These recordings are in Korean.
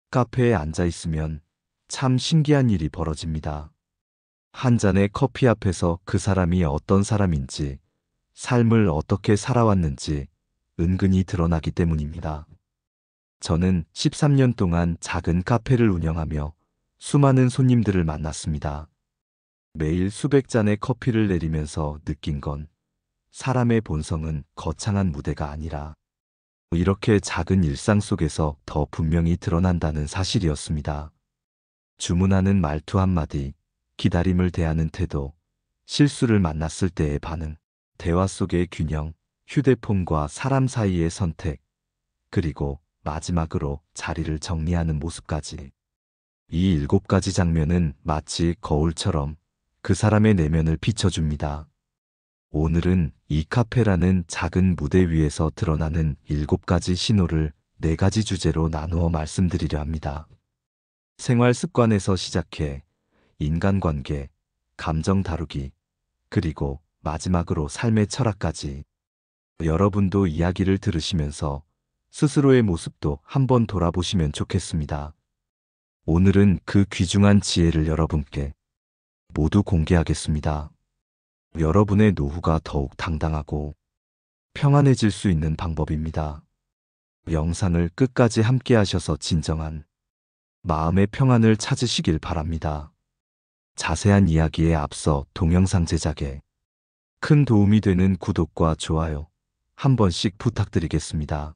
카페에 앉아 있으면 참 신기한 일이 벌어집니다. 한 잔의 커피 앞에서 그 사람이 어떤 사람인지, 삶을 어떻게 살아왔는지 은근히 드러나기 때문입니다. 저는 13년 동안 작은 카페를 운영하며 수많은 손님들을 만났습니다. 매일 수백 잔의 커피를 내리면서 느낀 건 사람의 본성은 거창한 무대가 아니라 이렇게 작은 일상 속에서 더 분명히 드러난다는 사실이었습니다. 주문하는 말투 한마디, 기다림을 대하는 태도, 실수를 만났을 때의 반응, 대화 속의 균형, 휴대폰과 사람 사이의 선택, 그리고 마지막으로 자리를 정리하는 모습까지. 이 7가지 장면은 마치 거울처럼 그 사람의 내면을 비춰줍니다. 오늘은 이 카페라는 작은 무대 위에서 드러나는 7가지 신호를 4가지 주제로 나누어 말씀드리려 합니다. 생활 습관에서 시작해 인간관계, 감정 다루기, 그리고 마지막으로 삶의 철학까지. 여러분도 이야기를 들으시면서 스스로의 모습도 한번 돌아보시면 좋겠습니다. 오늘은 그 귀중한 지혜를 여러분께 모두 공개하겠습니다. 여러분의 노후가 더욱 당당하고 평안해질 수 있는 방법입니다. 영상을 끝까지 함께 하셔서 진정한 마음의 평안을 찾으시길 바랍니다. 자세한 이야기에 앞서 동영상 제작에 큰 도움이 되는 구독과 좋아요 한 번씩 부탁드리겠습니다.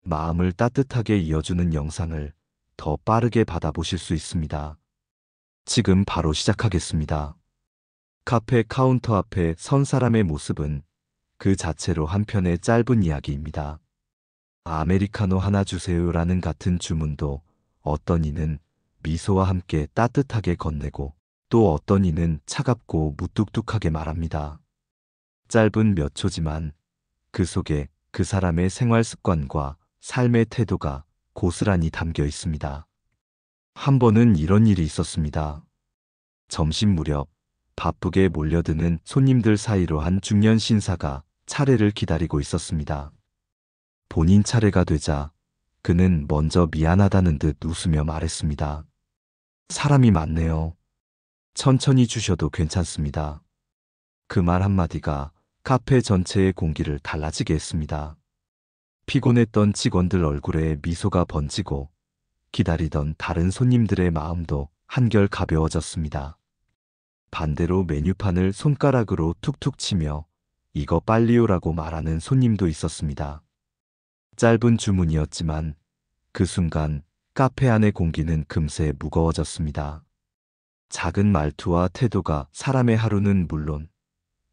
마음을 따뜻하게 이어주는 영상을 더 빠르게 받아보실 수 있습니다. 지금 바로 시작하겠습니다. 카페 카운터 앞에 선 사람의 모습은 그 자체로 한편의 짧은 이야기입니다. 아메리카노 하나 주세요라는 같은 주문도 어떤 이는 미소와 함께 따뜻하게 건네고 또 어떤 이는 차갑고 무뚝뚝하게 말합니다. 짧은 몇 초지만 그 속에 그 사람의 생활 습관과 삶의 태도가 고스란히 담겨 있습니다. 한 번은 이런 일이 있었습니다. 점심 무렵 바쁘게 몰려드는 손님들 사이로 한 중년 신사가 차례를 기다리고 있었습니다. 본인 차례가 되자 그는 먼저 미안하다는 듯 웃으며 말했습니다. 사람이 많네요. 천천히 주셔도 괜찮습니다. 그 말 한마디가 카페 전체의 공기를 달라지게 했습니다. 피곤했던 직원들 얼굴에 미소가 번지고 기다리던 다른 손님들의 마음도 한결 가벼워졌습니다. 반대로 메뉴판을 손가락으로 툭툭 치며 이거 빨리요라고 말하는 손님도 있었습니다. 짧은 주문이었지만 그 순간 카페 안의 공기는 금세 무거워졌습니다. 작은 말투와 태도가 사람의 하루는 물론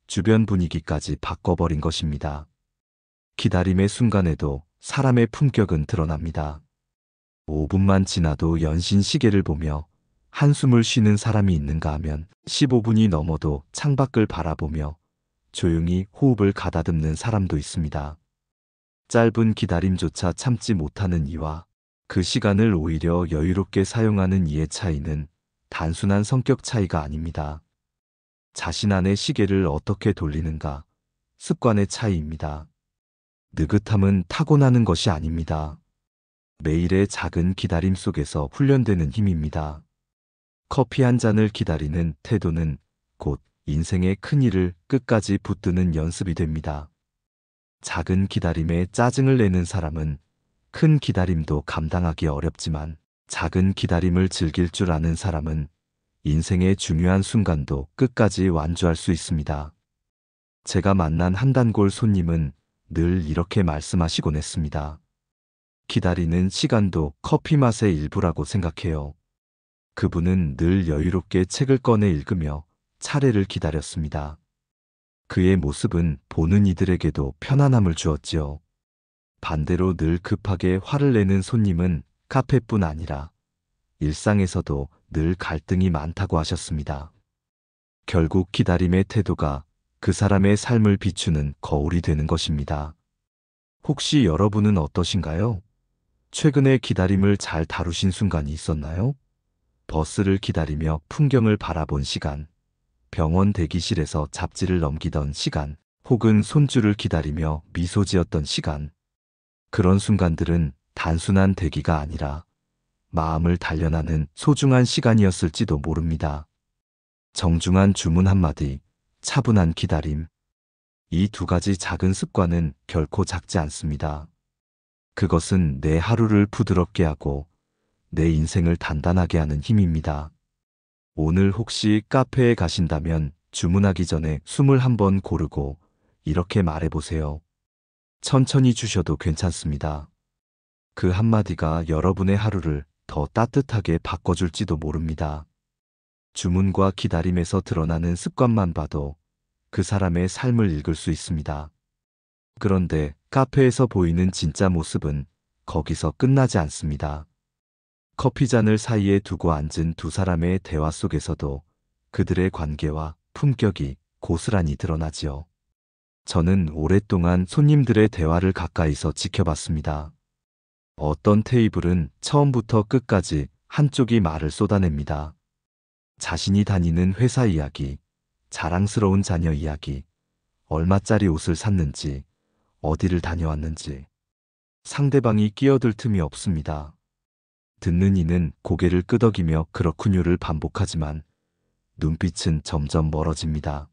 주변 분위기까지 바꿔버린 것입니다. 기다림의 순간에도 사람의 품격은 드러납니다. 5분만 지나도 연신 시계를 보며 한숨을 쉬는 사람이 있는가 하면 15분이 넘어도 창밖을 바라보며 조용히 호흡을 가다듬는 사람도 있습니다. 짧은 기다림조차 참지 못하는 이와 그 시간을 오히려 여유롭게 사용하는 이의 차이는 단순한 성격 차이가 아닙니다. 자신 안의 시계를 어떻게 돌리는가, 습관의 차이입니다. 느긋함은 타고나는 것이 아닙니다. 매일의 작은 기다림 속에서 훈련되는 힘입니다. 커피 한 잔을 기다리는 태도는 곧 인생의 큰 일을 끝까지 붙드는 연습이 됩니다. 작은 기다림에 짜증을 내는 사람은 큰 기다림도 감당하기 어렵지만 작은 기다림을 즐길 줄 아는 사람은 인생의 중요한 순간도 끝까지 완주할 수 있습니다. 제가 만난 한 단골 손님은 늘 이렇게 말씀하시곤 했습니다. 기다리는 시간도 커피 맛의 일부라고 생각해요. 그분은 늘 여유롭게 책을 꺼내 읽으며 차례를 기다렸습니다. 그의 모습은 보는 이들에게도 편안함을 주었지요. 반대로 늘 급하게 화를 내는 손님은 카페뿐 아니라 일상에서도 늘 갈등이 많다고 하셨습니다. 결국 기다림의 태도가 그 사람의 삶을 비추는 거울이 되는 것입니다. 혹시 여러분은 어떠신가요? 최근에 기다림을 잘 다루신 순간이 있었나요? 버스를 기다리며 풍경을 바라본 시간, 병원 대기실에서 잡지를 넘기던 시간, 혹은 손주를 기다리며 미소 지었던 시간. 그런 순간들은 단순한 대기가 아니라 마음을 단련하는 소중한 시간이었을지도 모릅니다. 정중한 주문 한마디, 차분한 기다림. 이 두 가지 작은 습관은 결코 작지 않습니다. 그것은 내 하루를 부드럽게 하고 내 인생을 단단하게 하는 힘입니다. 오늘 혹시 카페에 가신다면 주문하기 전에 숨을 한번 고르고 이렇게 말해보세요. 천천히 주셔도 괜찮습니다. 그 한마디가 여러분의 하루를 더 따뜻하게 바꿔줄지도 모릅니다. 주문과 기다림에서 드러나는 습관만 봐도 그 사람의 삶을 읽을 수 있습니다. 그런데 카페에서 보이는 진짜 모습은 거기서 끝나지 않습니다. 커피잔을 사이에 두고 앉은 두 사람의 대화 속에서도 그들의 관계와 품격이 고스란히 드러나지요. 저는 오랫동안 손님들의 대화를 가까이서 지켜봤습니다. 어떤 테이블은 처음부터 끝까지 한쪽이 말을 쏟아냅니다. 자신이 다니는 회사 이야기, 자랑스러운 자녀 이야기, 얼마짜리 옷을 샀는지, 어디를 다녀왔는지. 상대방이 끼어들 틈이 없습니다. 듣는 이는 고개를 끄덕이며 그렇군요를 반복하지만 눈빛은 점점 멀어집니다.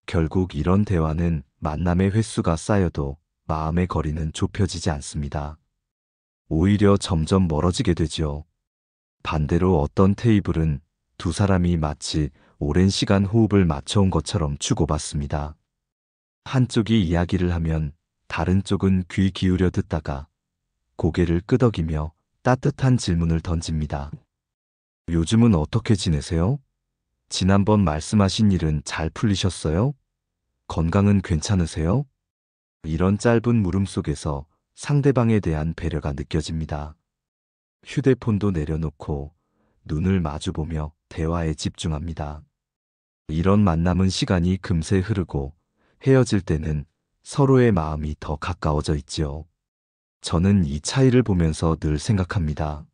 결국 이런 대화는 만남의 횟수가 쌓여도 마음의 거리는 좁혀지지 않습니다. 오히려 점점 멀어지게 되죠. 반대로 어떤 테이블은 두 사람이 마치 오랜 시간 호흡을 맞춰온 것처럼 주고받습니다. 한쪽이 이야기를 하면 다른 쪽은 귀 기울여 듣다가 고개를 끄덕이며 따뜻한 질문을 던집니다. 요즘은 어떻게 지내세요? 지난번 말씀하신 일은 잘 풀리셨어요? 건강은 괜찮으세요? 이런 짧은 물음 속에서 상대방에 대한 배려가 느껴집니다. 휴대폰도 내려놓고 눈을 마주보며 대화에 집중합니다. 이런 만남은 시간이 금세 흐르고 헤어질 때는 서로의 마음이 더 가까워져 있지요. 저는 이 차이를 보면서 늘 생각합니다.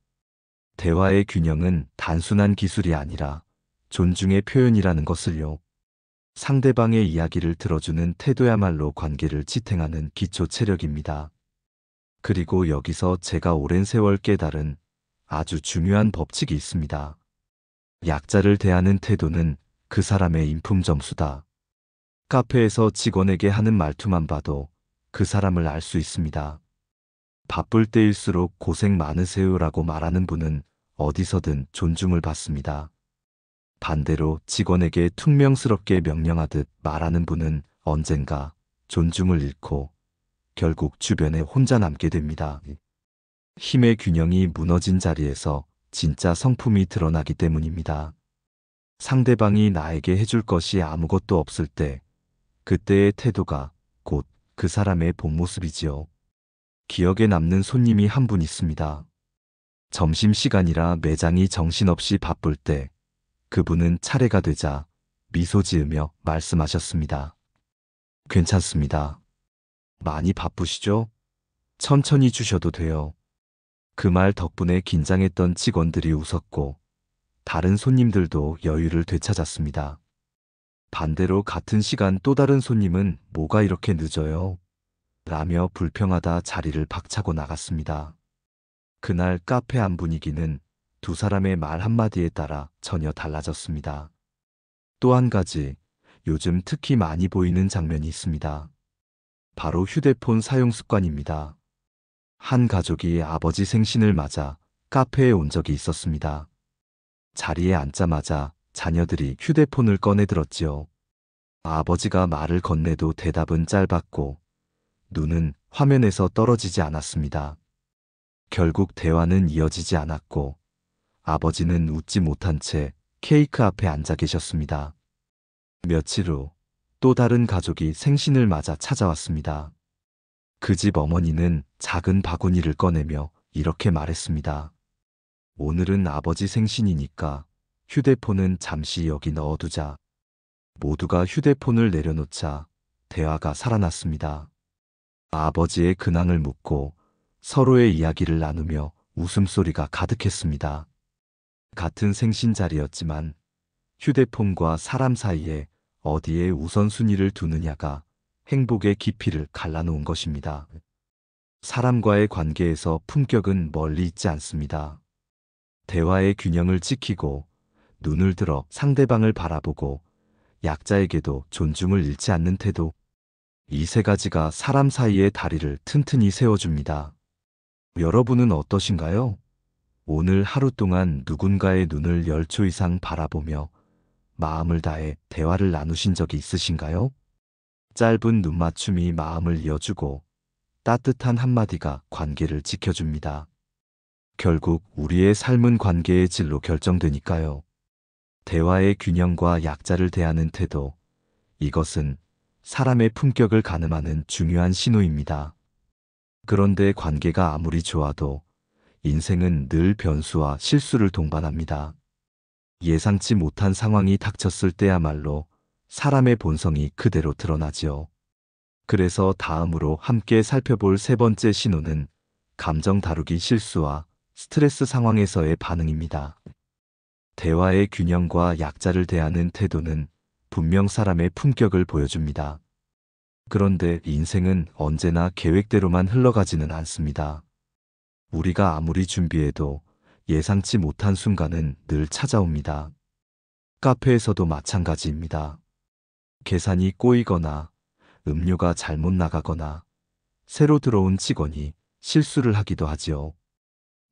대화의 균형은 단순한 기술이 아니라 존중의 표현이라는 것을요. 상대방의 이야기를 들어주는 태도야말로 관계를 지탱하는 기초 체력입니다. 그리고 여기서 제가 오랜 세월 깨달은 아주 중요한 법칙이 있습니다. 약자를 대하는 태도는 그 사람의 인품 점수다. 카페에서 직원에게 하는 말투만 봐도 그 사람을 알 수 있습니다. 바쁠 때일수록 고생 많으세요라고 말하는 분은 어디서든 존중을 받습니다. 반대로 직원에게 퉁명스럽게 명령하듯 말하는 분은 언젠가 존중을 잃고 결국 주변에 혼자 남게 됩니다. 힘의 균형이 무너진 자리에서 진짜 성품이 드러나기 때문입니다. 상대방이 나에게 해줄 것이 아무것도 없을 때, 그때의 태도가 곧 그 사람의 본 모습이지요. 기억에 남는 손님이 한 분 있습니다. 점심시간이라 매장이 정신없이 바쁠 때 그분은 차례가 되자 미소 지으며 말씀하셨습니다. 괜찮습니다. 많이 바쁘시죠? 천천히 주셔도 돼요. 그 말 덕분에 긴장했던 직원들이 웃었고 다른 손님들도 여유를 되찾았습니다. 반대로 같은 시간 또 다른 손님은 뭐가 이렇게 늦어요? 라며 불평하다 자리를 박차고 나갔습니다. 그날 카페 안 분위기는 두 사람의 말 한마디에 따라 전혀 달라졌습니다. 또 한 가지, 요즘 특히 많이 보이는 장면이 있습니다. 바로 휴대폰 사용 습관입니다. 한 가족이 아버지 생신을 맞아 카페에 온 적이 있었습니다. 자리에 앉자마자 자녀들이 휴대폰을 꺼내들었지요. 아버지가 말을 건네도 대답은 짧았고 눈은 화면에서 떨어지지 않았습니다. 결국 대화는 이어지지 않았고 아버지는 웃지 못한 채 케이크 앞에 앉아 계셨습니다. 며칠 후 또 다른 가족이 생신을 맞아 찾아왔습니다. 그 집 어머니는 작은 바구니를 꺼내며 이렇게 말했습니다. 오늘은 아버지 생신이니까 휴대폰은 잠시 여기 넣어두자. 모두가 휴대폰을 내려놓자 대화가 살아났습니다. 아버지의 근황을 묻고 서로의 이야기를 나누며 웃음소리가 가득했습니다. 같은 생신 자리였지만 휴대폰과 사람 사이에 어디에 우선순위를 두느냐가 행복의 깊이를 갈라놓은 것입니다. 사람과의 관계에서 품격은 멀리 있지 않습니다. 대화의 균형을 지키고 눈을 들어 상대방을 바라보고 약자에게도 존중을 잃지 않는 태도. 이 세 가지가 사람 사이의 다리를 튼튼히 세워줍니다. 여러분은 어떠신가요? 오늘 하루 동안 누군가의 눈을 10초 이상 바라보며 마음을 다해 대화를 나누신 적이 있으신가요? 짧은 눈맞춤이 마음을 이어주고 따뜻한 한마디가 관계를 지켜줍니다. 결국 우리의 삶은 관계의 질로 결정되니까요. 대화의 균형과 약자를 대하는 태도, 이것은 사람의 품격을 가늠하는 중요한 신호입니다. 그런데 관계가 아무리 좋아도 인생은 늘 변수와 실수를 동반합니다. 예상치 못한 상황이 닥쳤을 때야말로 사람의 본성이 그대로 드러나지요. 그래서 다음으로 함께 살펴볼 세 번째 신호는 감정 다루기 실수와 스트레스 상황에서의 반응입니다. 대화의 균형과 약자를 대하는 태도는 분명 사람의 품격을 보여줍니다. 그런데 인생은 언제나 계획대로만 흘러가지는 않습니다. 우리가 아무리 준비해도 예상치 못한 순간은 늘 찾아옵니다. 카페에서도 마찬가지입니다. 계산이 꼬이거나 음료가 잘못 나가거나 새로 들어온 직원이 실수를 하기도 하지요.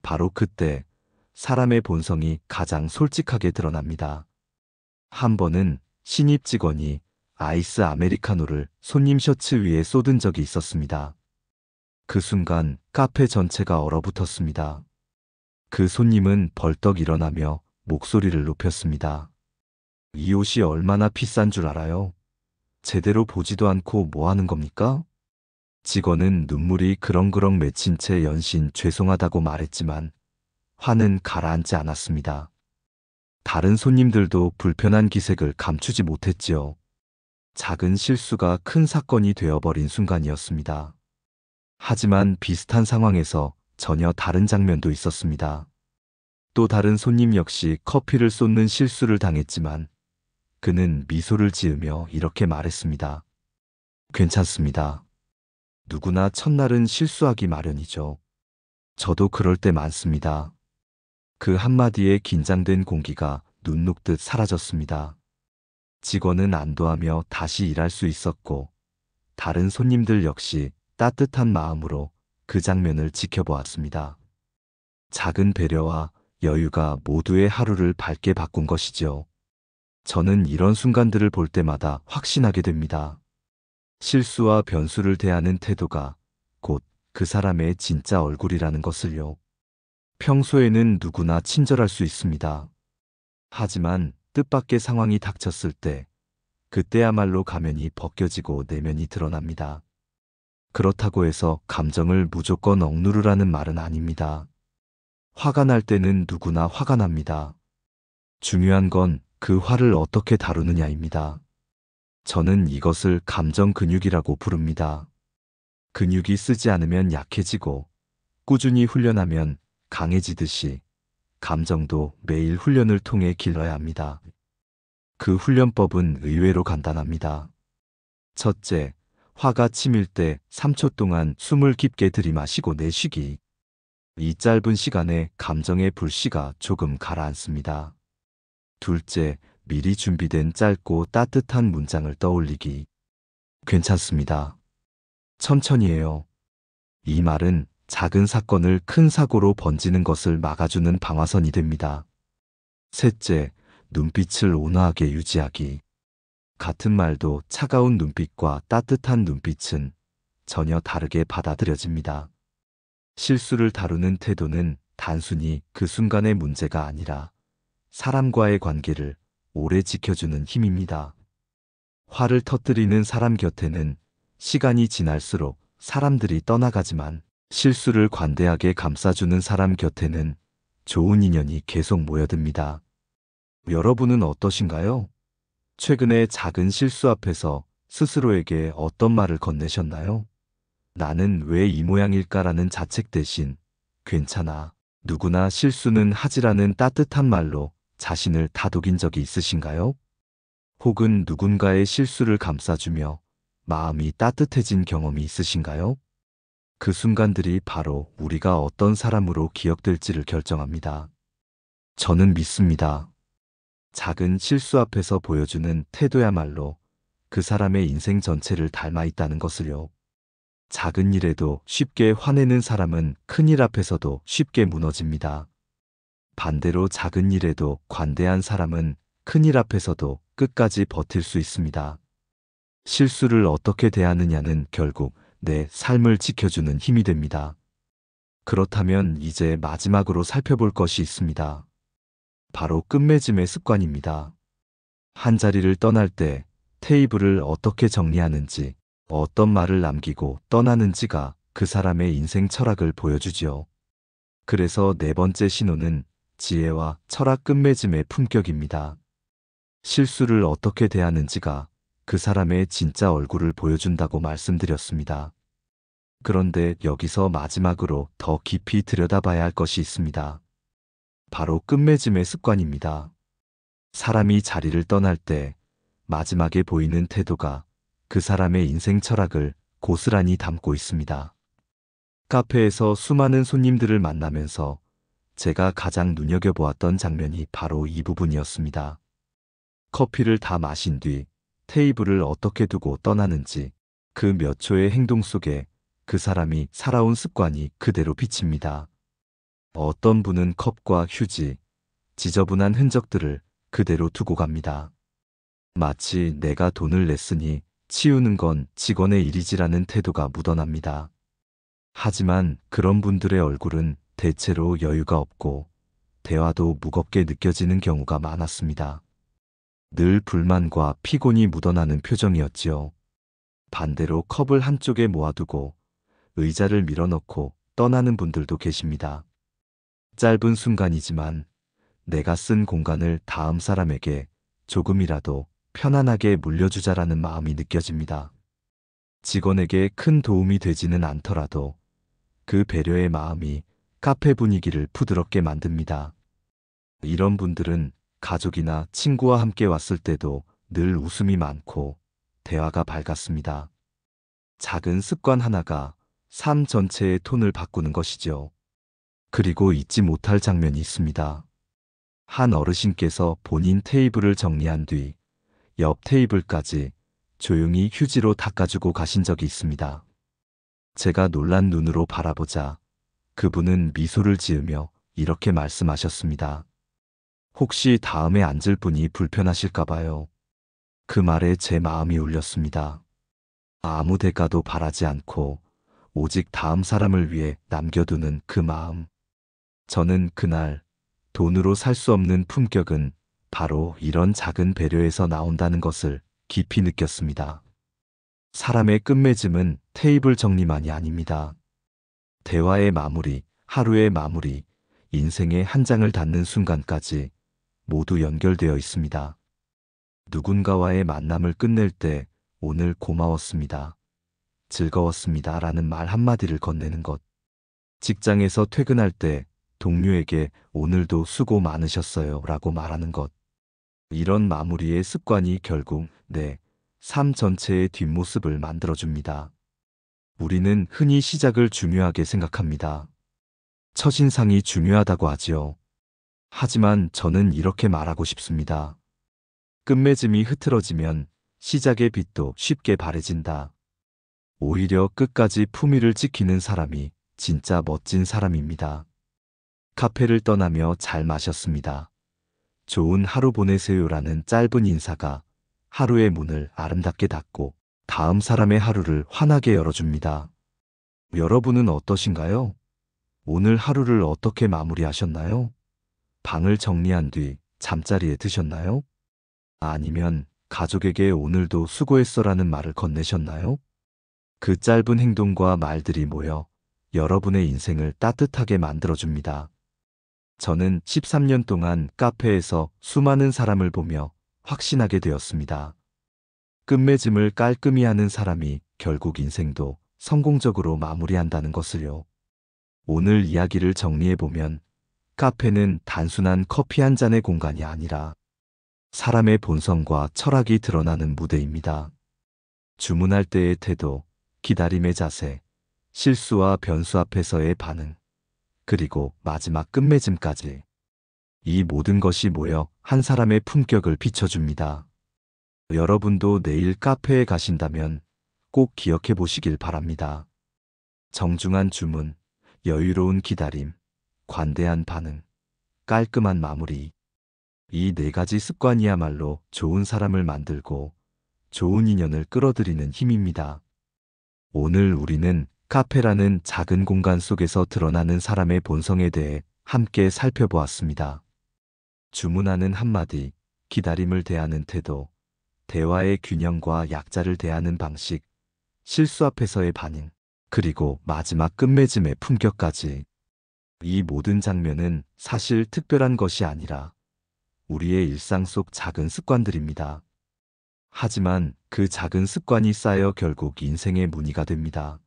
바로 그때 사람의 본성이 가장 솔직하게 드러납니다. 한 번은 신입 직원이 아이스 아메리카노를 손님 셔츠 위에 쏟은 적이 있었습니다. 그 순간 카페 전체가 얼어붙었습니다. 그 손님은 벌떡 일어나며 목소리를 높였습니다. 이 옷이 얼마나 비싼 줄 알아요? 제대로 보지도 않고 뭐 하는 겁니까? 직원은 눈물이 그렁그렁 맺힌 채 연신 죄송하다고 말했지만 화는 가라앉지 않았습니다. 다른 손님들도 불편한 기색을 감추지 못했지요. 작은 실수가 큰 사건이 되어버린 순간이었습니다. 하지만 비슷한 상황에서 전혀 다른 장면도 있었습니다. 또 다른 손님 역시 커피를 쏟는 실수를 당했지만 그는 미소를 지으며 이렇게 말했습니다. 괜찮습니다. 누구나 첫날은 실수하기 마련이죠. 저도 그럴 때 많습니다. 그 한마디에 긴장된 공기가 눈 녹듯 사라졌습니다. 직원은 안도하며 다시 일할 수 있었고 다른 손님들 역시 따뜻한 마음으로 그 장면을 지켜보았습니다. 작은 배려와 여유가 모두의 하루를 밝게 바꾼 것이지요. 저는 이런 순간들을 볼 때마다 확신하게 됩니다. 실수와 변수를 대하는 태도가 곧 그 사람의 진짜 얼굴이라는 것을요. 평소에는 누구나 친절할 수 있습니다. 하지만 뜻밖의 상황이 닥쳤을 때 그때야말로 가면이 벗겨지고 내면이 드러납니다. 그렇다고 해서 감정을 무조건 억누르라는 말은 아닙니다. 화가 날 때는 누구나 화가 납니다. 중요한 건 그 화를 어떻게 다루느냐입니다. 저는 이것을 감정 근육이라고 부릅니다. 근육이 쓰지 않으면 약해지고 꾸준히 훈련하면 강해지듯이 감정도 매일 훈련을 통해 길러야 합니다. 그 훈련법은 의외로 간단합니다. 첫째, 화가 치밀 때 3초 동안 숨을 깊게 들이마시고 내쉬기. 이 짧은 시간에 감정의 불씨가 조금 가라앉습니다. 둘째, 미리 준비된 짧고 따뜻한 문장을 떠올리기. 괜찮습니다. 천천히 해요. 이 말은 작은 사건을 큰 사고로 번지는 것을 막아주는 방아선이 됩니다. 셋째, 눈빛을 온화하게 유지하기. 같은 말도 차가운 눈빛과 따뜻한 눈빛은 전혀 다르게 받아들여집니다. 실수를 다루는 태도는 단순히 그 순간의 문제가 아니라 사람과의 관계를 오래 지켜주는 힘입니다. 화를 터뜨리는 사람 곁에는 시간이 지날수록 사람들이 떠나가지만 실수를 관대하게 감싸주는 사람 곁에는 좋은 인연이 계속 모여듭니다. 여러분은 어떠신가요? 최근에 작은 실수 앞에서 스스로에게 어떤 말을 건네셨나요? 나는 왜 이 모양일까라는 자책 대신 괜찮아, 누구나 실수는 하지라는 따뜻한 말로 자신을 다독인 적이 있으신가요? 혹은 누군가의 실수를 감싸주며 마음이 따뜻해진 경험이 있으신가요? 그 순간들이 바로 우리가 어떤 사람으로 기억될지를 결정합니다. 저는 믿습니다. 작은 실수 앞에서 보여주는 태도야말로 그 사람의 인생 전체를 닮아 있다는 것을요. 작은 일에도 쉽게 화내는 사람은 큰 일 앞에서도 쉽게 무너집니다. 반대로 작은 일에도 관대한 사람은 큰 일 앞에서도 끝까지 버틸 수 있습니다. 실수를 어떻게 대하느냐는 결국 내 삶을 지켜주는 힘이 됩니다. 그렇다면 이제 마지막으로 살펴볼 것이 있습니다. 바로 끝맺음의 습관입니다. 한 자리를 떠날 때 테이블을 어떻게 정리하는지, 어떤 말을 남기고 떠나는지가 그 사람의 인생 철학을 보여주지요. 그래서 네 번째 신호는 지혜와 철학 끝맺음의 품격입니다. 실수를 어떻게 대하는지가 그 사람의 진짜 얼굴을 보여준다고 말씀드렸습니다. 그런데 여기서 마지막으로 더 깊이 들여다봐야 할 것이 있습니다. 바로 끝맺음의 습관입니다. 사람이 자리를 떠날 때 마지막에 보이는 태도가 그 사람의 인생 철학을 고스란히 담고 있습니다. 카페에서 수많은 손님들을 만나면서 제가 가장 눈여겨보았던 장면이 바로 이 부분이었습니다. 커피를 다 마신 뒤 테이블을 어떻게 두고 떠나는지 그 몇 초의 행동 속에 그 사람이 살아온 습관이 그대로 비칩니다. 어떤 분은 컵과 휴지, 지저분한 흔적들을 그대로 두고 갑니다. 마치 내가 돈을 냈으니 치우는 건 직원의 일이지라는 태도가 묻어납니다. 하지만 그런 분들의 얼굴은 대체로 여유가 없고 대화도 무겁게 느껴지는 경우가 많았습니다. 늘 불만과 피곤이 묻어나는 표정이었지요. 반대로 컵을 한쪽에 모아두고 의자를 밀어넣고 떠나는 분들도 계십니다. 짧은 순간이지만 내가 쓴 공간을 다음 사람에게 조금이라도 편안하게 물려주자라는 마음이 느껴집니다. 직원에게 큰 도움이 되지는 않더라도 그 배려의 마음이 카페 분위기를 부드럽게 만듭니다. 이런 분들은 가족이나 친구와 함께 왔을 때도 늘 웃음이 많고 대화가 밝았습니다. 작은 습관 하나가 삶 전체의 톤을 바꾸는 것이죠. 그리고 잊지 못할 장면이 있습니다. 한 어르신께서 본인 테이블을 정리한 뒤 옆 테이블까지 조용히 휴지로 닦아주고 가신 적이 있습니다. 제가 놀란 눈으로 바라보자 그분은 미소를 지으며 이렇게 말씀하셨습니다. 혹시 다음에 앉을 분이 불편하실까 봐요. 그 말에 제 마음이 울렸습니다. 아무 대가도 바라지 않고 오직 다음 사람을 위해 남겨두는 그 마음. 저는 그날 돈으로 살 수 없는 품격은 바로 이런 작은 배려에서 나온다는 것을 깊이 느꼈습니다. 사람의 끝맺음은 테이블 정리만이 아닙니다. 대화의 마무리, 하루의 마무리, 인생의 한 장을 닫는 순간까지 모두 연결되어 있습니다. 누군가와의 만남을 끝낼 때 오늘 고마웠습니다. 즐거웠습니다. 라는 말 한마디를 건네는 것. 직장에서 퇴근할 때 동료에게 오늘도 수고 많으셨어요. 라고 말하는 것. 이런 마무리의 습관이 결국 내 삶 전체의 뒷모습을 만들어줍니다. 우리는 흔히 시작을 중요하게 생각합니다. 첫인상이 중요하다고 하지요. 하지만 저는 이렇게 말하고 싶습니다. 끝맺음이 흐트러지면 시작의 빛도 쉽게 바래진다. 오히려 끝까지 품위를 지키는 사람이 진짜 멋진 사람입니다. 카페를 떠나며 잘 마셨습니다. 좋은 하루 보내세요라는 짧은 인사가 하루의 문을 아름답게 닫고 다음 사람의 하루를 환하게 열어줍니다. 여러분은 어떠신가요? 오늘 하루를 어떻게 마무리하셨나요? 방을 정리한 뒤 잠자리에 드셨나요? 아니면 가족에게 오늘도 수고했어라는 말을 건네셨나요? 그 짧은 행동과 말들이 모여 여러분의 인생을 따뜻하게 만들어줍니다. 저는 13년 동안 카페에서 수많은 사람을 보며 확신하게 되었습니다. 끝맺음을 깔끔히 하는 사람이 결국 인생도 성공적으로 마무리한다는 것을요. 오늘 이야기를 정리해보면 카페는 단순한 커피 한 잔의 공간이 아니라 사람의 본성과 철학이 드러나는 무대입니다. 주문할 때의 태도, 기다림의 자세, 실수와 변수 앞에서의 반응, 그리고 마지막 끝맺음까지. 이 모든 것이 모여 한 사람의 품격을 비춰줍니다. 여러분도 내일 카페에 가신다면 꼭 기억해 보시길 바랍니다. 정중한 주문, 여유로운 기다림, 관대한 반응, 깔끔한 마무리. 이 네 가지 습관이야말로 좋은 사람을 만들고 좋은 인연을 끌어들이는 힘입니다. 오늘 우리는 카페라는 작은 공간 속에서 드러나는 사람의 본성에 대해 함께 살펴보았습니다. 주문하는 한마디, 기다림을 대하는 태도, 대화의 균형과 약자를 대하는 방식, 실수 앞에서의 반응, 그리고 마지막 끝맺음의 품격까지. 이 모든 장면은 사실 특별한 것이 아니라 우리의 일상 속 작은 습관들입니다. 하지만 그 작은 습관이 쌓여 결국 인생의 무늬가 됩니다.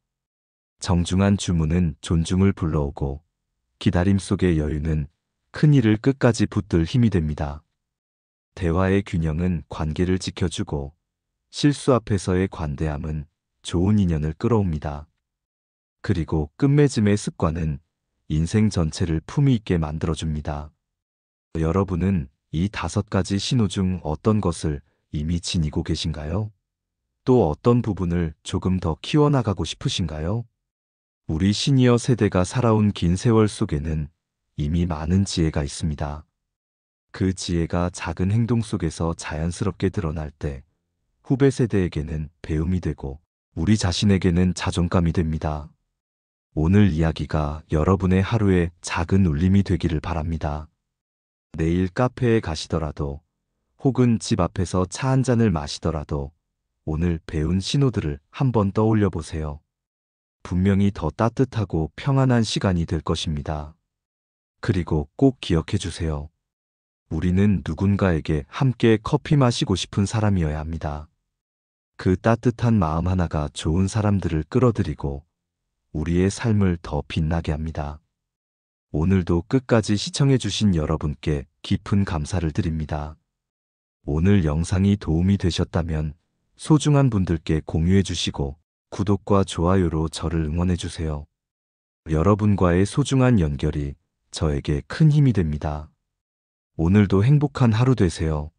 정중한 주문은 존중을 불러오고 기다림 속의 여유는 큰 일을 끝까지 붙들 힘이 됩니다. 대화의 균형은 관계를 지켜주고 실수 앞에서의 관대함은 좋은 인연을 끌어옵니다. 그리고 끝맺음의 습관은 인생 전체를 품위 있게 만들어줍니다. 여러분은 이 5가지 신호 중 어떤 것을 이미 지니고 계신가요? 또 어떤 부분을 조금 더 키워나가고 싶으신가요? 우리 시니어 세대가 살아온 긴 세월 속에는 이미 많은 지혜가 있습니다. 그 지혜가 작은 행동 속에서 자연스럽게 드러날 때 후배 세대에게는 배움이 되고 우리 자신에게는 자존감이 됩니다. 오늘 이야기가 여러분의 하루에 작은 울림이 되기를 바랍니다. 내일 카페에 가시더라도 혹은 집 앞에서 차 한 잔을 마시더라도 오늘 배운 신호들을 한번 떠올려 보세요. 분명히 더 따뜻하고 평안한 시간이 될 것입니다. 그리고 꼭 기억해 주세요. 우리는 누군가에게 함께 커피 마시고 싶은 사람이어야 합니다. 그 따뜻한 마음 하나가 좋은 사람들을 끌어들이고 우리의 삶을 더 빛나게 합니다. 오늘도 끝까지 시청해 주신 여러분께 깊은 감사를 드립니다. 오늘 영상이 도움이 되셨다면 소중한 분들께 공유해 주시고 구독과 좋아요로 저를 응원해 주세요. 여러분과의 소중한 연결이 저에게 큰 힘이 됩니다. 오늘도 행복한 하루 되세요.